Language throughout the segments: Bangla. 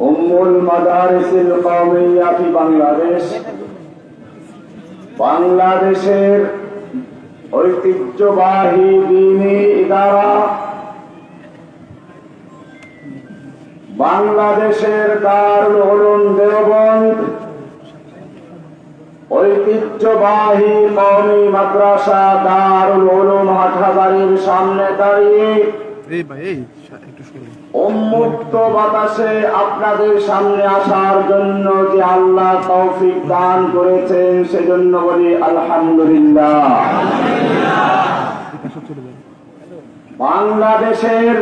উম্মুল মাদারিসিল কওমিয়া ফি বাংলাদেশ বাংলাদেশের ঐতিহ্যবাহী দ্বীনি ইদারা, বাংলাদেশের দারুল উলুম দেওবন্দ, ঐতিহ্যবাহী কওমি মাদ্রাসা দারুল উলুম হাটহাজারীর সামনে দাঁড়িয়ে উন্মুক্ত বাতাসে আপনাদের সামনে আসার জন্য যে আল্লাহ তৌফিক দান করেছেন সেজন্য বলি আলহামদুলিল্লাহ। বাংলাদেশের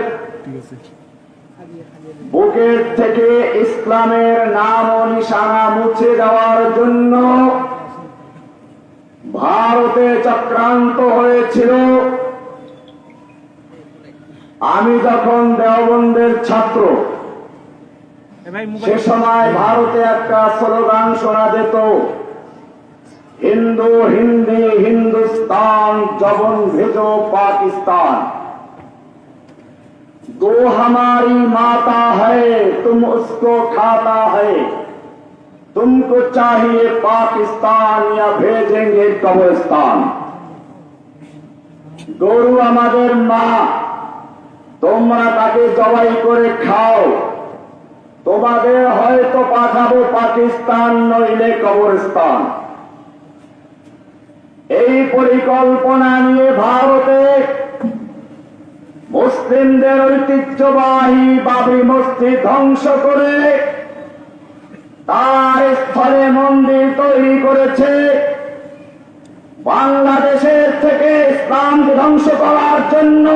বুকের থেকে ইসলামের নাম ও নিশানা মুছে দেওয়ার জন্য ভারতে চক্রান্ত হয়েছিল। আমি যখন দেওবন্দের ছাত্র, সে সময় ভারতে একটা স্লোগান শোনা যেত, হিন্দু হিন্দি হিন্দুস্তান জবন ভেজো পাকিস্তান, दो हमारी माता है तुम उसको खाता है, तुमको चाहिए पाकिस्तान या भेजेंगे कब्रिस्तान। গরু আমাদের মা, তোমরা তাকে জবাই করে খাও, তোমাদের হয়তো পাঠাবো পাকিস্তান নইলে কবরস্থান। এই পরিকল্পনা নিয়ে ভারতে মুসলিমদের ঐতিহ্যবাহী বাবরি মসজিদ ধ্বংস করে তার স্থলে মন্দির তৈরি করেছে। বাংলাদেশের থেকে ইসলামকে ধ্বংস করার জন্য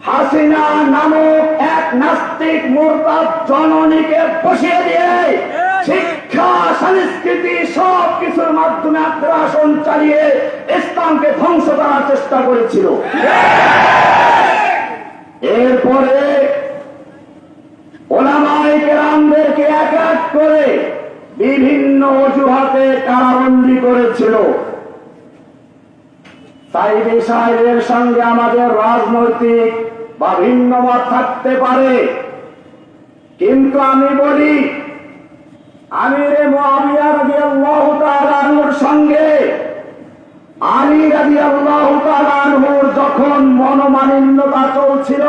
হাসিনা নামক এক নাস্তিক মুরতাদ জননীকে বসিয়ে দিয়ে শিক্ষা সংস্কৃতি সব কিছুর মাধ্যমে আগ্রাসন চালিয়ে ইসলামকে ধ্বংস করার চেষ্টা করেছিল। এরপরে উলামায়ে কেরামদেরকে এক এক করে বিভিন্ন অজুহাতে কারাবন্দী করেছিল। সাইদি সাহেবের সঙ্গে আমাদের রাজনৈতিক বা ভিন্ন মত থাকতে পারে, কিন্তু আমি বলি আমিরে মুআবিয়া রাদিয়াল্লাহু তাআলা আনহুর সঙ্গে আলী রাদিয়াল্লাহু তাআলা আনহুর যখন মনোমালিন্যতা চলছিল,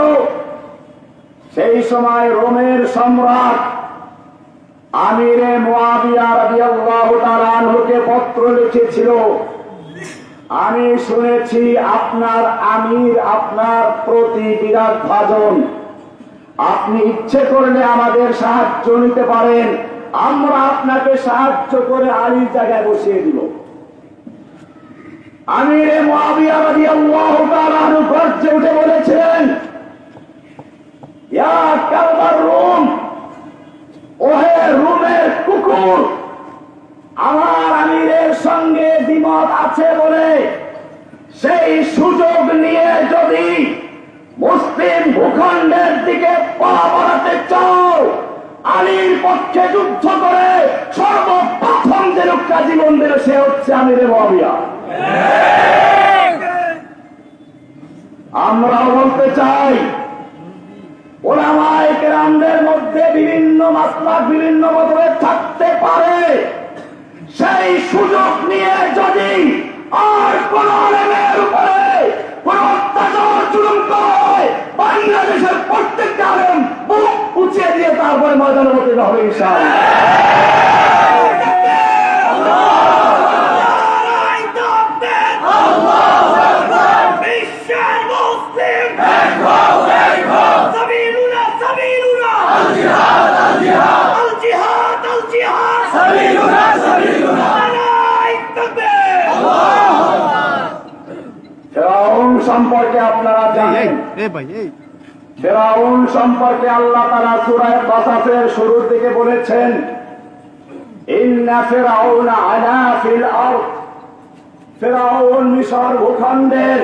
সেই সময় রোমের সম্রাট আমিরে মুআবিয়া রাদিয়াল্লাহু তাআলা আনহুকে পত্র লিখেছিল, আমি শুনেছি আপনার আমির আপনার প্রতি বিরাট ভাজন, আপনি ইচ্ছে করলে আমাদের সাহায্য নিতে পারেন, আমরা আপনাকে সাহায্য করে আলীর জায়গায় বসিয়ে দিব। আমিরে মুআবিয়া রাদিয়াল্লাহু তাআলা আনহু গর্জে উঠে বলেছিলেন, ইয়া কালবার রুম, ওহে রুমের কুকুর, আমার আমিরের সঙ্গে দ্বিমত আছে বলে সেই সুযোগ নিয়ে যদি মুসলিম ভূখণ্ডের দিকে পা বাড়াতে চাও, আলীর পক্ষে যুদ্ধ করে সর্বপ্রথম যে লোকটা জীবন দিল সে হচ্ছে আমিরে মুআবিয়া। আমরাও বলতে চাই, উলামায়ে কেরামদের মধ্যে বিভিন্ন মাসলাক বিভিন্ন মতভেদ থাকতে পারে, সেই সুযোগ নিয়ে যদি আর কোন আলেমের উপরে কোন অত্যাচার জুলুম করে বাংলাদেশের প্রত্যেকটা আলেম বুক উঁচিয়ে দিয়ে তারপরে ময়দানে হতে হবে সম্পর্কে আপনারা জানেন, ফিরআউন সম্পর্কে আল্লাহ তাআলা সূরা কাসাসের শুরুর দিকে বলেছেন, ইন্না ফিরআউনা আলা ফিল আরদ, ফিরআউন মিশর ভূখণ্ডের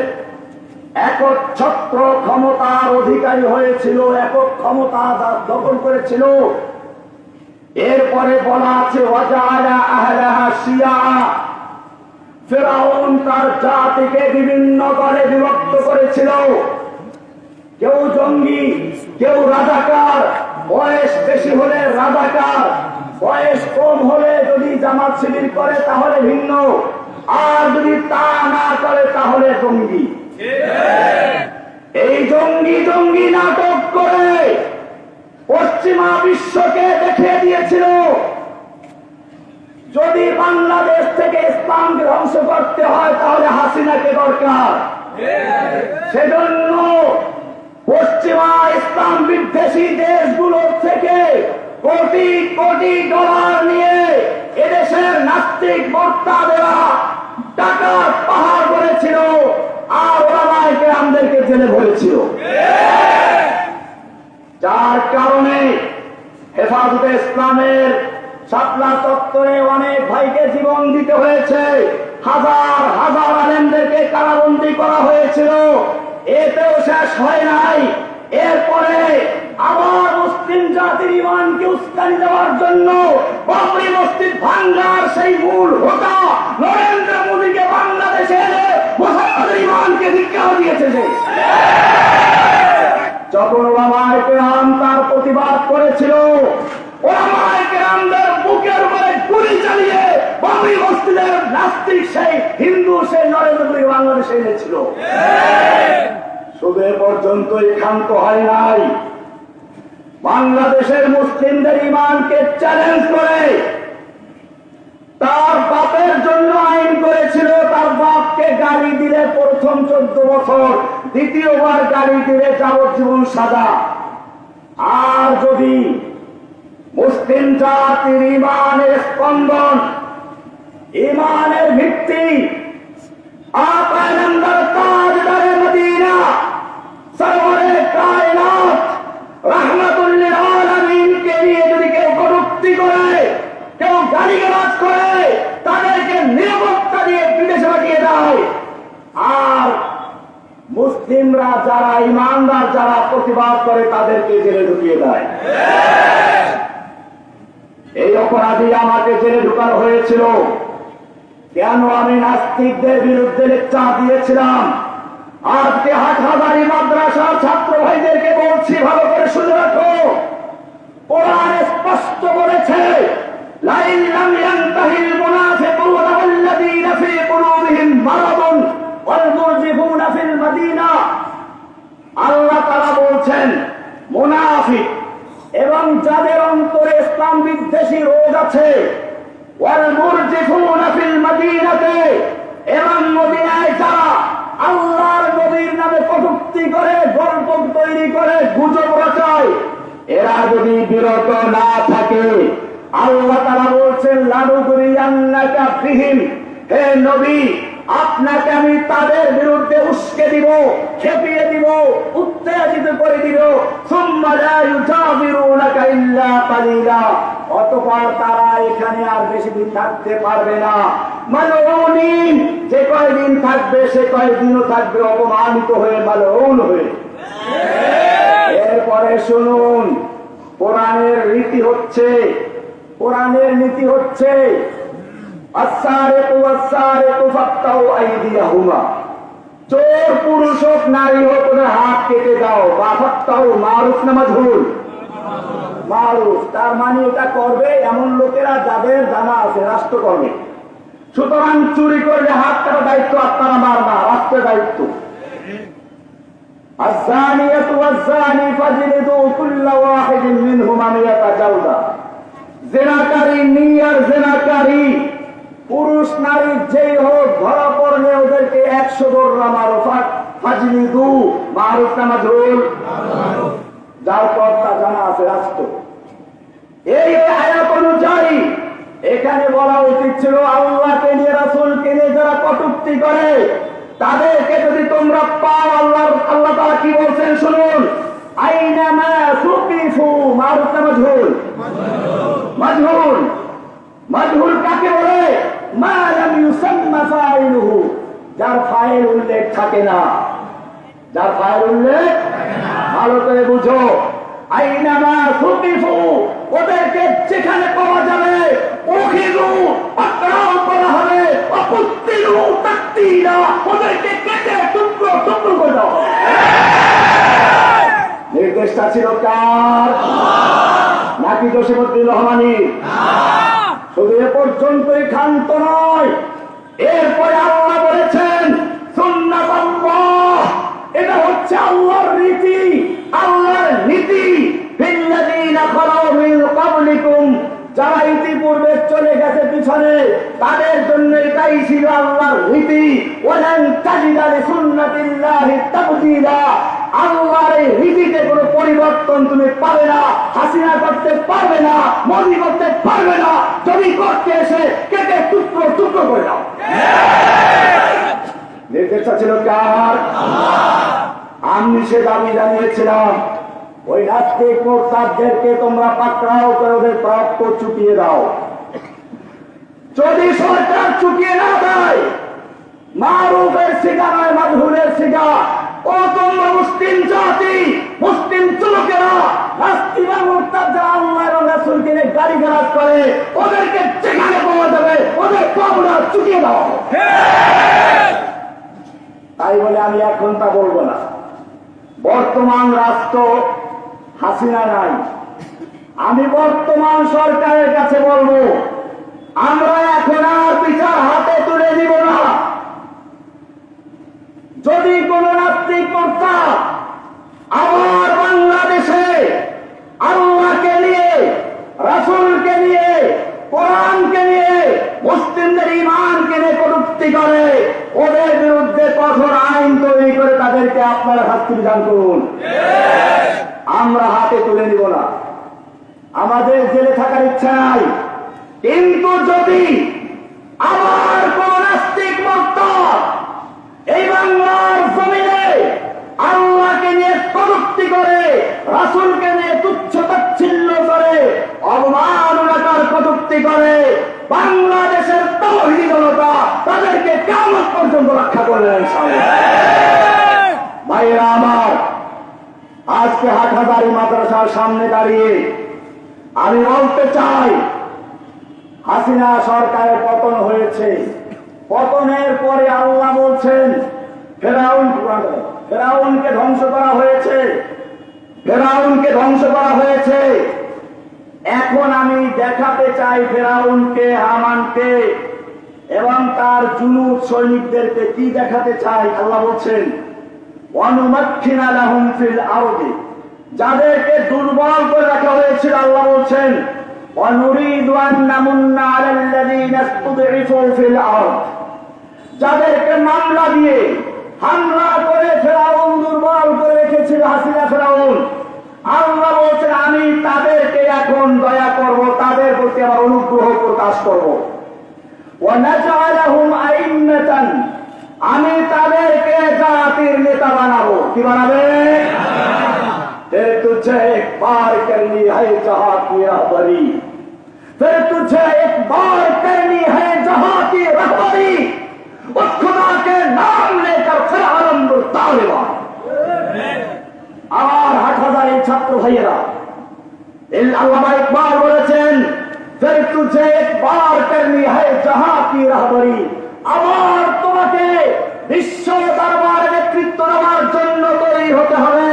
একচ্ছত্র ক্ষমতার অধিকারী হয়েছিল, একক ক্ষমতা দখল করেছিল। এরপরে বলা আছে ওয়াজাআলা আহলাহা শিয়া, ফিরআউন তার জাতিকে বিভিন্ন দলে বিভক্ত করেছিল। কেউ জঙ্গি, কেউ রাজাকার, বয়স বেশি হলে রাজাকার, বয়স কম হলে যদি জামাত শিবির করে তাহলে ভিন্ন, আর যদি তা না করে তাহলে জঙ্গি। এই জঙ্গি জঙ্গি নাটক করে পশ্চিমা বিশ্বকে দেখিয়ে দিয়েছিল যদি বাংলাদেশ থেকে ইসলামকে ধ্বংস করতে হয় তাহলে হাসিনাকে দরকার। সেজন্য পশ্চিমা ইসলাম বিদ্বেষী দেশগুলোর থেকে কোটি কোটি ডলার নিয়ে এদেশের নাস্তিক মোর্তাদেরা টাকা পাহাড় করেছিল আর ওলামায়ে কেরামদেরকে জেলে ভরেছিল। যার কারণে হেফাজতে ইসলামের শাপলা চত্বরে অনেক ভাইকে জীবন দিতে হয়েছে, হাজার হাজার আলেমদেরকে কারাবন্দী করা হয়েছিল। এতেও শেষ হয় নাই। এরপরে আবার মুসলিম জাতির ইমানকে উস্কানি দেওয়ার জন্য বাবরি মসজিদ ভাঙ্গার সেই মূল হোতা নরেন্দ্র মোদীকে বাংলাদেশে এনে মুসলমানদের ইমানকে ধিক্কার দিয়েছে। যখন ওলামায়ে কেরাম তার প্রতিবাদ করেছিল, ওলামায়ে কেরামদের বুকের উপরে গুলি চালিয়ে বাবরি মসজিদের নাস্তিক সেই হিন্দু সেই নরেন্দ্র মোদী বাংলাদেশে এনেছিল। শুধু এ পর্যন্তই ক্ষান্ত হয় নাই, বাংলাদেশের মুসলিমদের ইমানকে চ্যালেঞ্জ করে তার বাপের জন্য আইন করেছিল। তার বাপকে গালি দিলে প্রথম 14 বছর, দ্বিতীয়বার গালি দিলে যাবজ্জীবন সাজা। আর যদি মুসলিম জাতির ইমানের স্পন্দন, ইমানের ভিত্তি, আকায়নান্দার তাজদারে মদিনা সরওয়ারে কায়নাত রাহমাতুল লিল আলামিনকে নিয়ে যদি কেউ কটূক্তি করে, কেউ গালিগালাজ করে, তাদেরকে নিরাপত্তা দিয়ে বিদেশে পাঠিয়ে দেয়। আর মুসলিমরা যারা ইমানদার যারা প্রতিবাদ করে তাদেরকে জেলে ঢুকিয়ে দেয়। এই অপরাধী আমাকে জেলে ঢুকানো হয়েছিল। কেন? আমি নাস্তিকদের বিরুদ্ধে লেকচার দিয়েছিলাম। আজকে হাটহাজারী মাদ্রাসার ছাত্র ভাইদেরকে বলছি, ভালো করে শুনে রাখো, কোরআন স্পষ্ট বলেছে লাইন লাম ইয়ানতাহিল মুনাফিকুনা ওয়াল্লাযীনা ফী কুলুবিহিম মারাদুন ওয়াল মুরজিফুনা ফিল মাদিনা। আল্লাহ তাআলা বলছেন মুনাফিক এবং যাদের অন্তরে ইসলাম বিদ্বেষী রোগ আছে, ওয়াল মুরজিফুনা ফিল মাদিনাতে, এবং মদিনায় যারা আল্লাহর নবীর নামে কটূক্তি করে, গল্প তৈরি করে, গুজব রচায়, এরা যদি বিরত না থাকে আল্লাহ তাআলা বলছেন লানুদরিয়ান্নাকা ফিহিম, হে নবী আপনাকে আমি তাদের বিরুদ্ধে উস্কে দিব, খেপিয়ে দিব, উত্তেজিত করে দিব। সুম্মা লা ইউজাবিরুনাকা ইল্লা কালিলা, অতঃপর তারা এখানে আর বেশি দিন থাকতে পারবে না। মালউনিন, যে কয়দিন থাকবে সে কয়দিনও থাকবে অপমানিত হয়ে, মালউন হয়ে। এরপরে শুনুন, কোরআনের রীতি হচ্ছে, কোরআনের নীতি হচ্ছে আস-সারিকু ওয়াস-সারিকু ফাক্তাউ আইদিয়াহুমা, চোর পুরুষ হোক নারী হোক ওদের হাত কেটে দাও। বা ফাক্তাউ মারুফ না মাজহুল? মারুফ, তার মানে এটা করবে এমন লোকেরা যাদের জানা আছে রাষ্ট্র করবে। সুতরাং চুরি করলে হাত কাটা দায়িত্ব আপনারা মার না, রাষ্ট্রের দায়িত্ব। আয-যানিয়াতু ওয়াজ-যানি ফাজলিদু কুল্লা ওয়াহিদিন মিনহুমা মিয়াতা জালদা, জিনাকারী নিয়ার জিনাকারী পুরুষ নারী যেই হোক ধরা পড়লে ওদেরকে 100 দৌড়া মারো। ফাজলিদু মারুফ না মাজহুল? যার কথা জানা আছে রাষ্ট্র। এই আয়াত অনুযায়ী এখানে বলা উচিত ছিল আল্লাহকে নিয়ে রাসূলকে নিয়ে যারা কটূক্তি করে তাদেরকে যদি তোমরা পাও, আল্লাহ তাআলা কি বলছেন শুনুন, আইনামা সুকিফু, মারুফ না মাজহুল? মাজহুল। মাজহুল কাকে বলে? মা লাম ইউসাম্মা ফাইলুহু, যার ফাইল উল্লেখ থাকে না, যার ফাইল উল্লেখ, ভালো করে বুঝো। আইনামা সুকিফু, ওদেরকে যেখানে পাওয়া যাবে উখিযু, পাকড়াও করা হবে, অকুত্তিলু তাকতীলা, ওদেরকে কেটে টুকরো টুকরো করে দাও। দেশটা ছিল কার? নাকি জসিমউদ্দিন রহমানী? শুধু এ পর্যন্তই ক্ষান্ত নয়, এরপরে আল্লাহ বলেছেন সুন্নাতাল্লাহ, এটা হচ্ছে আল্লাহর রীতি, আল্লাহর নীতি। ফিল্লাযীনা খালাউ মিন ক্বাবলিকুম, যারা ইতিপূর্বে চলে গেছে পিছনে, তাদের জন্য এটাই ছিল আল্লাহর রীতি। ওয়ালান তাজিদা লিসুন্নাতিল্লাহি তাবদীলা, আল্লাহর এই রীতিতে কোনো পরিবর্তন তুমি পাবে না। হাসিনা করতে পারবে না, মোদী করতে পারবে না। যদি করতে এসে কেটে টুকরো টুকরো করে দাও। নির্দেশটা ছিল কার? আমি সে দাবি জানিয়েছিলাম, ওই নাস্তিক মোরতাদদেরকে তোমরা পাকড়াও করে ওদের প্রাপ্য চুকিয়ে দাও। যদি সরকার চুকিয়ে না দেয়, মারুফের শিকার নয় মাদহুরের শিকার। ও তোমরা মুসলিম জাতি, মুসলিম যুবকেরা, নাস্তিক বা মোরতাদ যারা আল্লাহ এবং রাসূলকে নিয়ে গালিগালাজ করে, ওদেরকে যেখানে পাওয়া যাবে ওদের কবর চুকিয়ে দাও। তাই বলে আমি এখন তা বলবো না। বর্তমান রাষ্ট্র হাসিনা নাই, আমি বর্তমান সরকারের কাছে বলবো, আমরা এখন আর বিচার হাতে তুলে দিব না। যদি কোন নাস্তিক মোরতাদ আবার বাংলাদেশে আল্লাহকে নিয়ে, রাসূলকে নিয়ে, কোরআনকে নিয়ে, মুসলিমদের ঈমানকে নিয়ে কটূক্তি করে, ওদের বিরুদ্ধে কঠোর আইন তৈরি করে তাদেরকে আপনারা শাস্তি বিধান করুন। আমরা হাতে তুলে নিব না, আমাদের জেলে থাকার ইচ্ছা নাই। কিন্তু যদি আবার কোন নাস্তিক মোরতাদ এই বাংলার জমিনে আল্লাহকে নিয়ে কটূক্তি করে, রাসূলকে নিয়ে তুচ্ছ তাচ্ছিল্য করে, অবমাননাকার কটূক্তি করে, বাংলাদেশের তাওহীদি জনতা তাদেরকে কিয়ামত পর্যন্ত রক্ষা করবে ইনশাআল্লাহ। ভাইরা আমার, আজকে হাটহাজারী মাদ্রাসার সামনে দাঁড়িয়ে আমি বলতে চাই, হাসিনা সরকারের পতন হয়েছে। পতনের পরে আল্লাহ বলছেন ফেরাউনকে ধ্বংস করা হয়েছে, ফেরাউনকে ধ্বংস করা হয়েছে। এখন আমি দেখাতে চাই ফেরাউনকে, হামানকে এবং তার জুনুদ সৈনিকদেরকে কি দেখাতে চাই। আল্লাহ বলছেন ওয়ানুমাক্খিনা লাহুম ফিল আরদি, যাদেরকে দুর্বল করে রাখা হয়েছিল আল্লাহ বলছেন ওয়ানুরিদু আন নামুন্না আলাল্লাযীনা ইসতুদঈফু ফিল আরদ, যাদেরকে মামলা দিয়ে হামলা করে ফেরাউন দুর্বল করে রেখেছিল হাসিনা ফেরাউন, আল্লাহ বলছেন আমি তাদেরকে এখন দয়া করব, তাদের প্রতি আমার অনুগ্রহ প্রকাশ করব। ওয়ানাজআলাহুম আইম্মাতান, আমি তাদেরকে জাতির নেতা বানাবো। কি বানাবে? फिर तुझे एक बार करनी है जहां की रहबरी, फिर तुझे एक बार करनी है जहां की रहबरी, उस खुदा के नाम लेकर फिर आलमपुर तालिबान। আমার হাটহাজারী ছাত্র ভাইয়েরা, আল্লামা ইকবাল বলেছেন फिर तुझे एक बार करनी है जहां की रहबरी, আবার তোমাকে বিশ্ব দরবারে নেতৃত্ব দেওয়ার জন্য তৈরি হতে হবে।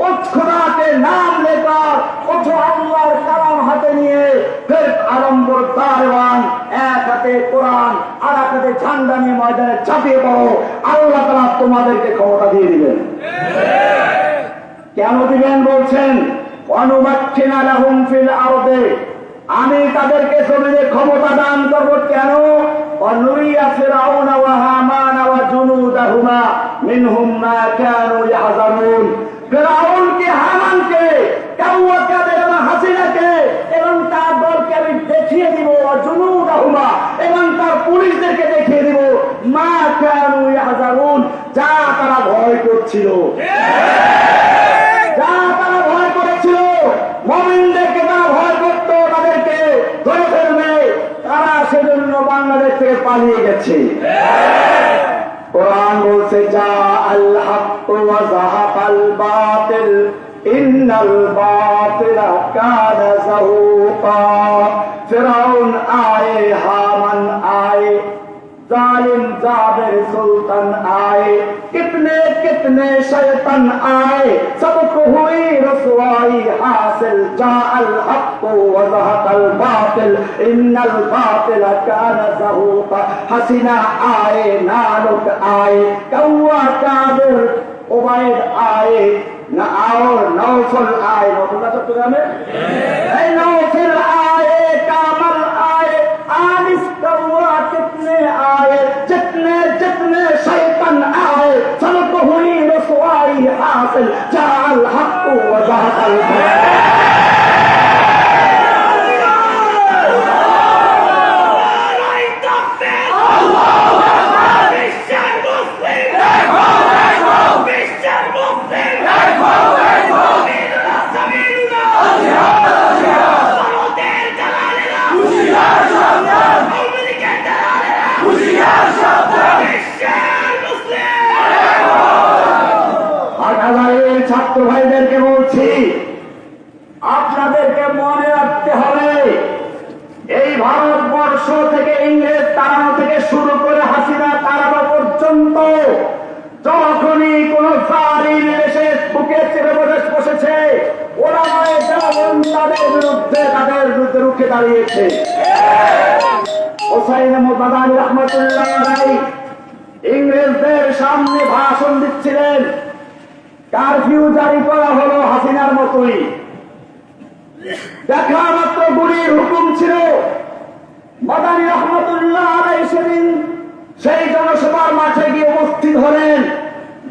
उस खुदा के नाम लेकर उठो, अल्लाहर कलाम हाथे निये फिर आलमपुर तालिबान, एक हाथे कुरान আর এক হাতে ঝান্ডা নিয়ে ময়দানে ঝাঁপিয়ে পড়ো। আল্লাহ তাআলা তোমাদেরকে ক্ষমতা দিয়ে দিবেন। কেন দিবেন বলছেন? ওয়ানুমাক্খিনা লাহুম ফিল আরদি, আমি তাদেরকে জমিনে ক্ষমতা দান করব। কেন? ওয়ানুরিয়া ফিরআউনা ওয়া হামানা ওয়া জুনুদাহুমা মিনহুম মা কানু ইয়াহজারুন, ফেরাউনকে, হামানকে, কাউয়াকাদের এবং হাসিনাকে এবং তার দলকে আমি দেখিয়ে দিব, জুনুদাহুমা এবং তার পুলিশদেরকে দেখিয়ে দিব মা কানু ইয়াহজারুন, যা তারা ভয় করছিল, যা তারা ভয় করেছিল। মুমিনদেরকে তারা ভয় করত, তাদেরকে ধরে ফেলবে, তারা সেজন্য বাংলাদেশ থেকে পালিয়ে গেছে। কোরআন বলছে যা আল হক ওয়া যাহাকাল বাতিল ইন্নাল বাতিলা কানা যাহুকা। ফিরআউন আয়ে, হামান আয়ে, जालिम जाबिर सुल्तान आए, कितने कितने शैतान आए, सबको हुई रसवा হাসিল জাআল হক ওয়া যাহাকাল বাতিল ইন্নাল বাতিলা কানা যাহুকা হাসিনা আয়ে নালুক আয়ে কাওয়া কাদের ওবাইদ আয়ে না और नौफल आए नौफल चट्टग्रामे नौफल आए कामल आए आनिस कौआ कितने आए जितने जितने शैतान आए सबको हुई रसवाई हासिल जाल हक व जाहल ছাত্র ভাইদেরকে বলছি, আপনাদেরকে মনে রাখতে হবে এই ভারতবর্ষ থেকে ইংরেজ তাড়ানো থেকে শুরু করে হাসিনা তাড়ানো পর্যন্ত যখনই কোন জালিম দেশে বুকে চেপে বসেছে ওরা তাদের বিরুদ্ধে রুখে দাঁড়িয়েছে। হোসাইন মাদানী রহমতুল্লাহ আলাইহি ইংরেজদের সামনে ভাষণ দিচ্ছিলেন, কারফিউ জারি করা হলো হাসিনার মতোই, দেখা মাত্র গুলির হুকুম ছিল। মাদানী রহমতুল্লাহ আলাইহি সেদিন সেই জনসভার মাঠে গিয়ে উপস্থিত হলেন,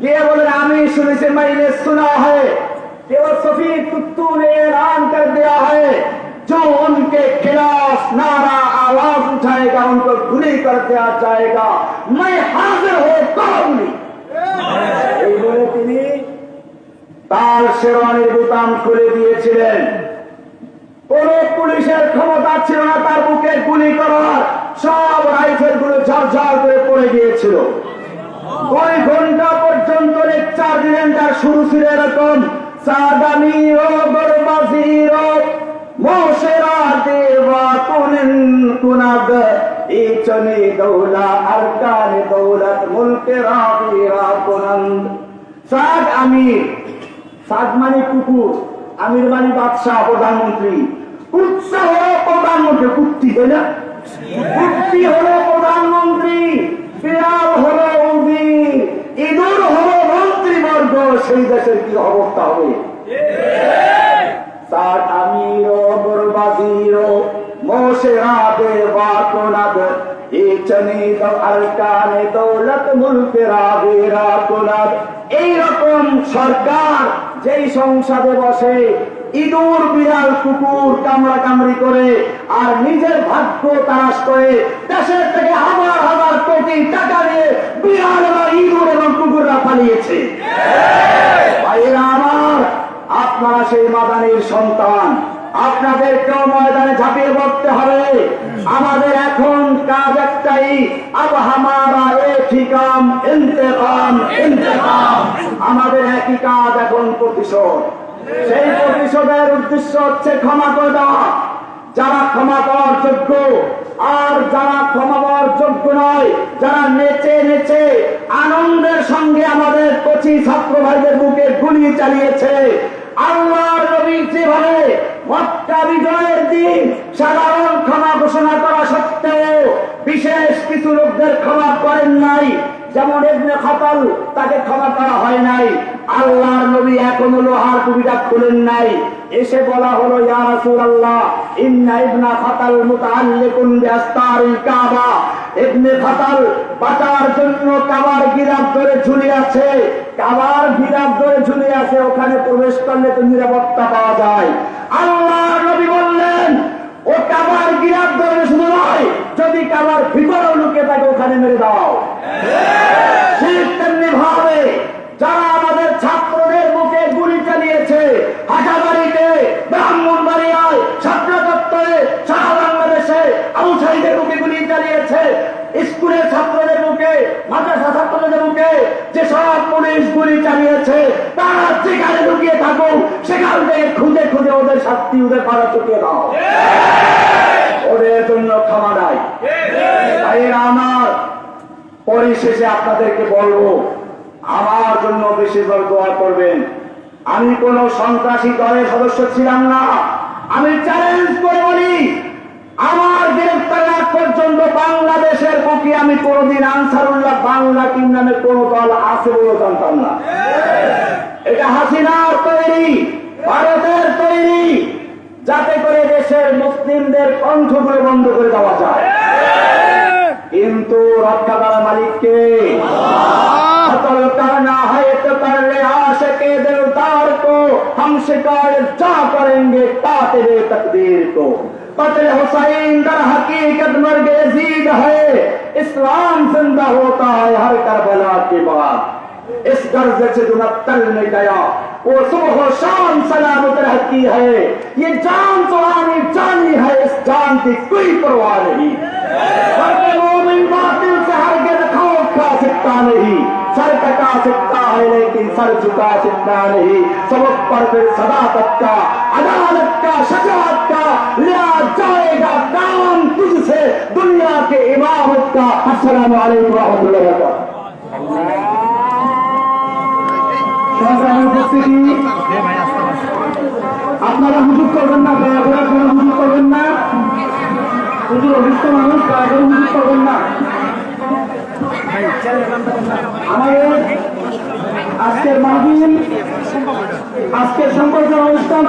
গিয়ে বলেন আমি শুনেছি मैंने सुना है कि वो सफी कुत्तू ने ऐलान कर दिया है जो उनके खिलाफ नारा आवाज उठाएगा उनको गुली कर दिया जाएगा, मैं हाजिर हो करूंगी। এই বলে তিনি তার শেরওয়ানির বোতাম খুলে দিয়েছিলেন। কোন পুলিশের ক্ষমতা ছিল না তার বুকে গুলি করার, সব রাইফেল গুলো ঝরঝর করে পড়ে গিয়েছিল। 2 ঘন্টা পর্যন্ত লেকচার দিলেন, যার শুরু ছিল এরকম সাদামিরো বরবাজিরো মোশেরা দেওয়া কোনেন কুনাদ ইচনি দৌলা আরকানে দৌলত মুলকে রাবিরা কোনন্দ। সাদ আমির, সাদ মানে কুকুর, আমির মানে বাদশাহ প্রধানমন্ত্রী, কুৎসা হলো প্রধানমন্ত্রী, কুত্তি তাই না, কুত্তি হলো প্রধানমন্ত্রী, বিড়াল হলো উজির, ইঁদুর হলো মন্ত্রীবর্গ, সেই দেশের কি অবস্থা হবে? সাদ আমিরো বরবাজিরো মোশেরা দেওয়া কোনাদ ইচনি আরকানে দৌলত মুলকে রাবিরা কোনাদ। এইরকম সরকার যেই সংসদে বসে ইঁদুর বিড়াল কুকুর কামড়া কামড়ি করে আর নিজের ভাগ্য তালাশ করে দেশের থেকে হাজার হাজার কোটি টাকা নিয়ে বিড়াল বা ইঁদুর এবং কুকুররা পালিয়েছে। ভাইয়েরা আমার, আপনারা সেই মাদানির সন্তান, আপনাদেরকেও ময়দানে ঝাঁপিয়ে পড়তে হবে। আমাদের এখন কাজ একটাই, আব হামারা একই কাম ইন্তেকাম ইন্তেকাম, আমাদের একই কাজ এখন প্রতিশোধ। সেই প্রতিশোধের উদ্দেশ্য হচ্ছে ক্ষমা করে দেওয়া যারা ক্ষমা পাওয়ার যোগ্য, আর যারা ক্ষমা পাওয়ার যোগ্য নয়, যারা নেচে নেচে আনন্দের সঙ্গে আমাদের কচি ছাত্র ভাইদের বুকে গুলি চালিয়েছে। আল্লাহর নবী যেভাবে মক্কা বিজয়ের দিন সাধারণ ক্ষমা ঘোষণা করা সত্ত্বেও বিশেষ কিছু লোকদের ক্ষমা করেন নাই, যেমন ইবনে খাতাল, তাকে ক্ষমা করা হয় নাই। আল্লাহর নবী এখনো লোহার টুপিটা খুলেন নাই, এসে বলা হলো ইয়া রাসূলুল্লাহ ইন্না ইবনা খাতাল মুতাআল্লিকুন বিআস্তারিল কাবা, ইবনে খাতাল বাঁচার জন্য কাবার গিরাফ ধরে ঝুলে আছে, কাবার গিরাফ ধরে ঝুলে আছে, ওখানে প্রবেশ করলে তো নিরাপত্তা পাওয়া যায়। আল্লাহর নবী বললেন ও কাবার গিরাফ ধরে শুধু নয়, যদি কাবার ভিতরেও লুকে থাকে ওখানে মেরে দাও। ঠিক তেমনি ভাবে যারা আমাদের ছাত্রদের বুকে গুলি চালিয়েছে, হাটাবাড়িতে, ব্রাহ্মণবাড়িয়ায়, ছাত্র চত্বরে, সারা বাংলাদেশে আবু সাঈদের বুকে গুলি চালিয়েছে, স্কুলের ছাত্রদের বুকে, মাদ্রাসা ছাত্রদের বুকে যেসব পুলিশ গুলি চালিয়েছে, তারা যেখানে লুকিয়ে থাকুক সেখান থেকে খুঁজে খুঁজে ওদের শাস্তি, ওদের পাড়া চুকিয়ে দাও, ওদের জন্য ক্ষমা নাই। ভাইয়েরা আমার, পরিশেষে আপনাদেরকে বলবো আমার জন্য বেশি করে দোয়া করবেন। আমি কোন সন্ত্রাসী দলের সদস্য ছিলাম না। আমি চ্যালেঞ্জ করে বলি, আমার গ্রেফতারের আগ পর্যন্ত বাংলাদেশের বুকে আমি কোনদিন আনসারুল্লাহ বাংলা টিম নামে কোন দল আছে বলে জানতাম না। এটা হাসিনার তৈরি, ভারতের তৈরি, যাতে করে দেশের মুসলিমদের কণ্ঠগুলো বন্ধ করে দেওয়া যায়। কিন্তু রক্ষা করার মালিককে करना है तो कर ले आशिके दिलदार को, हम शिकायत जा करेंगे कातिले तकदीर को। कत्ल हुसैन दर हकीकत मर्ग यजीद है, इस्लाम जिंदा होता है हर करबला के बाद। इस गर्ज से जो नक्तल में गया वो सुबह शाम सलामत रहती है, ये जान तो आनी जानी है, इस जान की कोई परवाह नहीं। मोमिन बातिल से हरगिज़ खौफ खा सकता नहीं, सर कटा सकता है लेकिन सर झुका सकता नहीं। सबक पर फिर सदाकत का, अदालत का, शजाअत का लिया जाएगा काम तुझसे, दुनिया के इमामत का। अस्सलामु अलैकुम व रहमतुल्लाहि व बरकातहू। আপনারা হুজুর করবেন না, দয়া করে আপনারা হুজুর করবেন না। হুজুর অভিষ্ট মানুষ, দয়া করে হুজুর করবেন না। আমাদের আজকের মাহফিল, আজকের সম্পর্কের অনুষ্ঠান